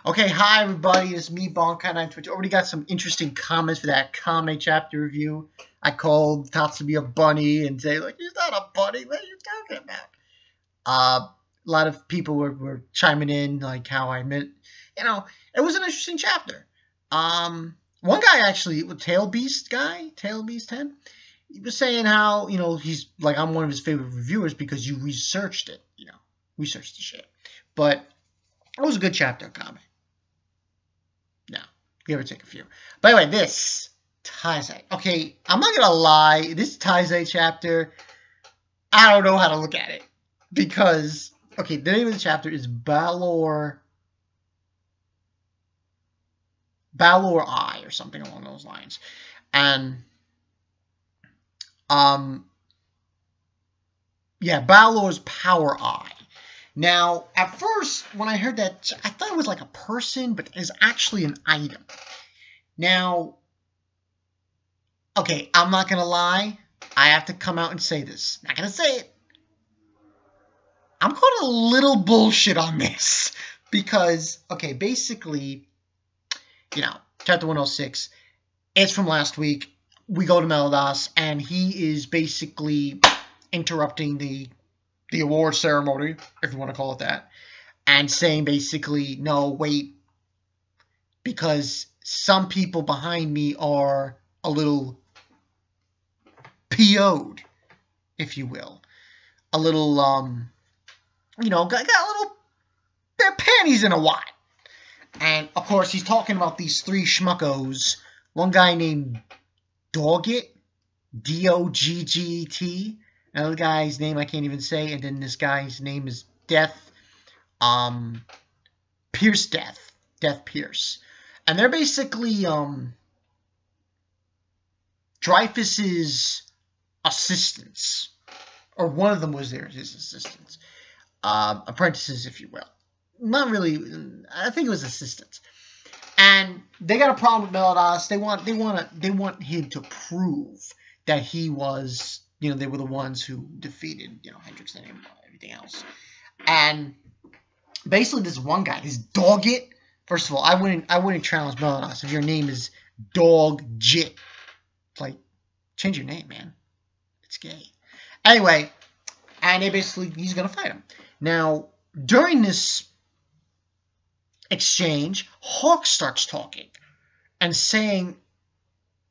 Okay, hi everybody, it's me, Bonkai on Twitch. Already got some interesting comments for that Kame chapter review. I called Tatsubi a bunny and say, like, he's not a bunny, what are you talking about? A lot of people were chiming in, like, how I meant, it was an interesting chapter. One guy actually, Tail Beast 10, he was saying how, he's, like, I'm one of his favorite reviewers because you researched it, researched the shit. But it was a good chapter, Kame. No, give or take a few. By the way, this Taizai. Okay, I'm not gonna lie. This Taizai chapter, I don't know how to look at it because the name of the chapter is Balor Eye or something along those lines, and yeah, Balor's Power Eye. Now, at first, when I heard that, I thought it was like a person, but it's actually an item. Now, okay, I'm not going to lie. I have to come out and say this. Not going to say it. I'm calling a little bullshit on this. Because, okay, basically, chapter 106, it's from last week. We go to Meladas, and he is basically interrupting the award ceremony, if you want to call it that, and saying basically, no, wait, because some people behind me are a little PO'd, if you will. A little, got a little, their panties in a wad. And, of course, he's talking about these three schmuckos. One guy named Doggett, D-O-G-G-T. Another guy's name I can't even say, and then this guy's name is Death Pierce. And they're basically Dreyfus's assistants. Or one of them was his assistants. Apprentices, if you will. Not really, I think it was assistants. And they got a problem with Meladas. They want him to prove that he was, they were the ones who defeated, Hendrix and everything else. And basically this one guy, this Doggett. First of all, I wouldn't challenge Meladas if your name is Doggett. It's like, change your name, man. It's gay. Anyway, and he's gonna fight him. Now, during this exchange, Hawk starts talking and saying,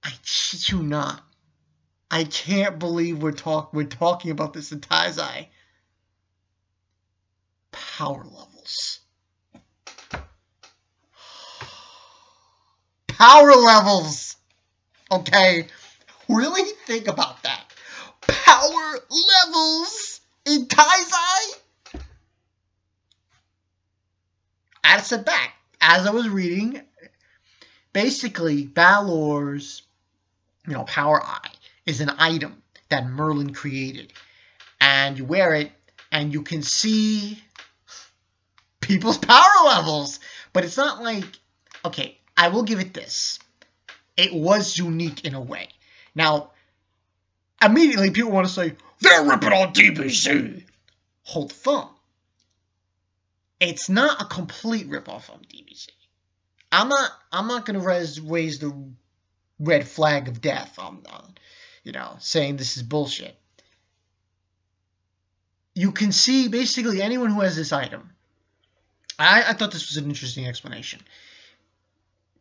I shit you not, I can't believe we're talking about this in Taizai. Power levels. Power levels! Okay? Really think about that. Power levels in Taizai? I had to sit back. As I was reading, basically, Balor's, Power Eye is an item that Merlin created. And you wear it, and you can see people's power levels. But it's not like, okay, I will give it this. It was unique in a way. Now, immediately people want to say, they're ripping on DBZ. Hold the phone. It's not a complete ripoff on DBZ. I'm not going to raise the red flag of death on saying this is bullshit. You can see basically anyone who has this item. I thought this was an interesting explanation.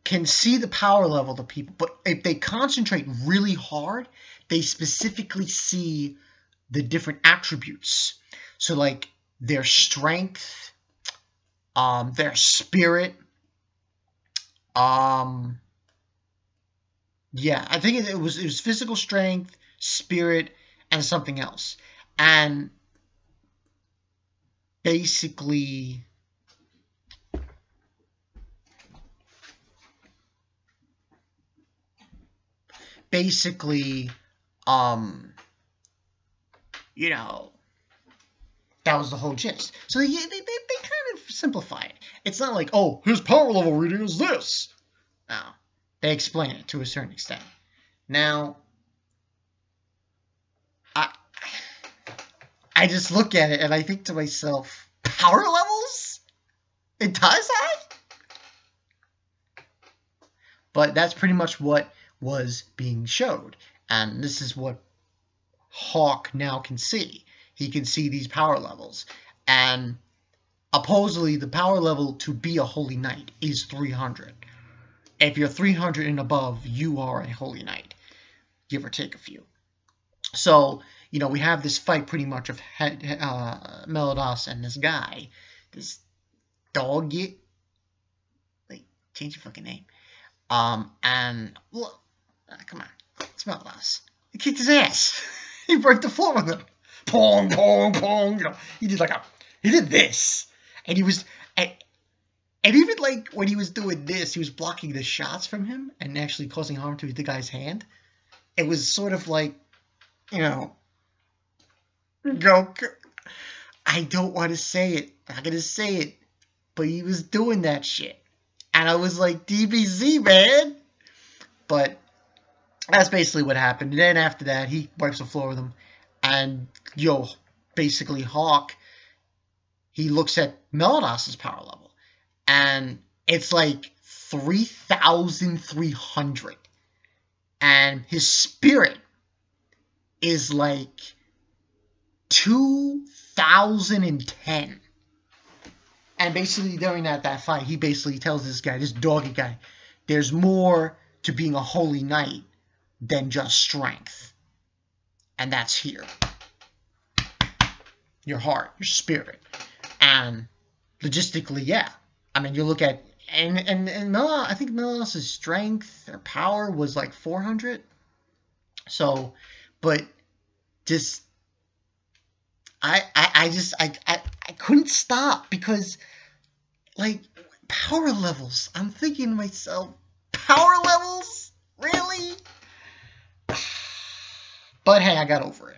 Can see the power level of the people, but if they concentrate really hard, they specifically see the different attributes. So like their strength, their spirit, yeah, I think it was physical strength, spirit, and something else. And basically that was the whole gist. So they kind of simplify it. It's not like, oh, his power level reading is this. No. They explain it to a certain extent. Now, I just look at it and I think to myself, power levels? In Taizai? But that's pretty much what was being showed. And this is what Hawk now can see. He can see these power levels. And supposedly the power level to be a holy knight is 300. If you're 300 and above, you are a holy knight, give or take a few. So, you know, we have this fight pretty much of Meliodas and this guy, this dog. Like, change your fucking name. And look, come on, it's Meliodas. He kicked his ass. He broke the floor with him. Pong, pong, pong. You know, he did this, and he was, and even like when he was doing this, he was blocking the shots from him and actually causing harm to the guy's hand. It was sort of like, you know, Goku. I don't want to say it. I'm not gonna say it, but he was doing that shit, and I was like, DBZ, man. But that's basically what happened. And then after that, he wipes the floor with him, and basically Hawk, he looks at Meliodas' power level, and it's like 3,300, and his spirit is like 2,010. And basically during that fight, he basically tells this guy, this doggy guy, there's more to being a holy knight than just strength. And that's here. Your heart, your spirit. And logistically, yeah. I mean, you look at, and I think Meliodas' strength or power was like 400. So, but just, I couldn't stop because, like, power levels. I'm thinking to myself, power levels? Really? But hey, I got over it.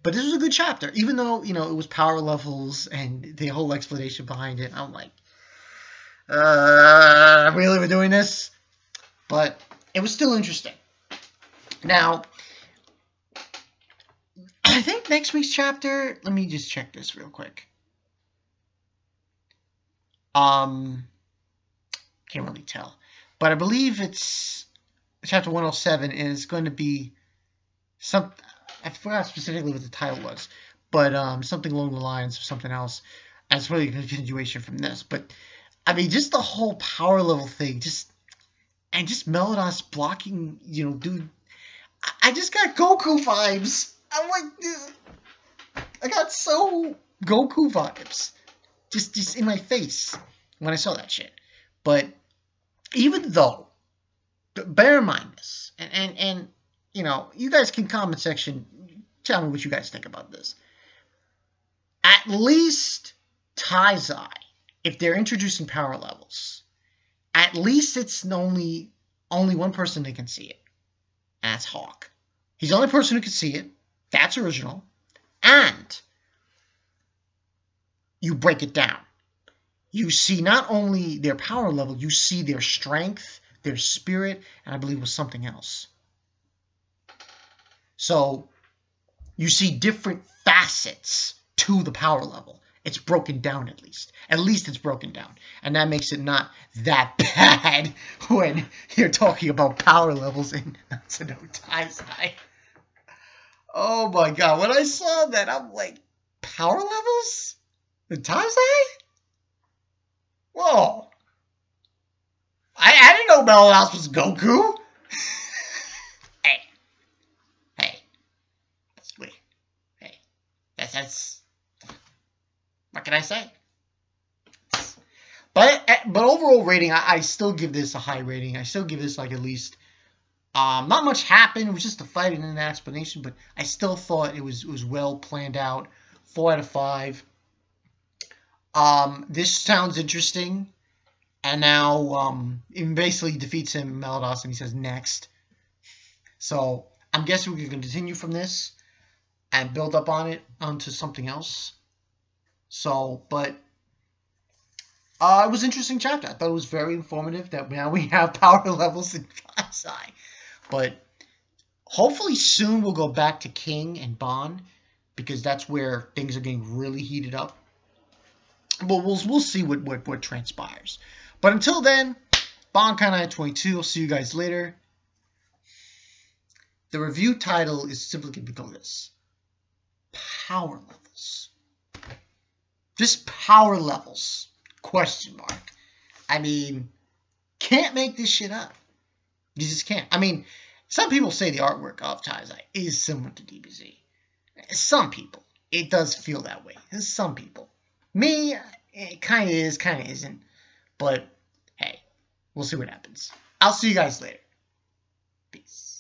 But this was a good chapter, even though, you know, it was power levels and the whole explanation behind it. I'm like, really, we're doing this? But it was still interesting. Now, I think next week's chapter, let me just check this real quick. Can't really tell. But I believe it's chapter 107 is going to be some, I forgot specifically what the title was, but something along the lines of something else. And it's really a continuation from this. But I mean, just the whole power level thing, just Meliodas blocking, you know, dude. I just got Goku vibes. I'm like, I got so Goku vibes, just in my face when I saw that shit. But even though, bear in mind this, and you know, you guys can comment section, tell me what you guys think about this. At least Taizai, if they're introducing power levels, at least it's only one person that can see it, and that's Hawk. He's the only person who can see it. That's original. And you break it down. You see not only their power level, you see their strength, their spirit, and I believe it was something else. So you see different facets to the power level. It's broken down at least. At least it's broken down. And that makes it not that bad when you're talking about power levels in Nanatsu no Taizai. Oh my god, when I saw that, I'm like, power levels? The Taizai? Whoa. I didn't know Meliodas was Goku. Hey. That's what can I say? But overall rating, I still give this a high rating. I still give this like at least, not much happened. It was just a fight and an explanation, but I still thought it was well planned out. 4 out of 5. This sounds interesting. And now, it basically defeats him, Meliodas, and he says next. So I'm guessing we're going to continue from this and build up on it onto something else. So, but it was an interesting chapter. I thought it was very informative that now we have power levels in Taizai. But hopefully soon we'll go back to King and Bond, because that's where things are getting really heated up. But we'll see what transpires. But until then, Bonkai922. I'll see you guys later. The review title is simply going to become this. Power levels. Just power levels. Question mark. I mean, can't make this shit up. You just can't. I mean, some people say the artwork of Taizai is similar to DBZ. Some people. It does feel that way. Some people. Me, it kind of is, kind of isn't. But, hey, we'll see what happens. I'll see you guys later. Peace.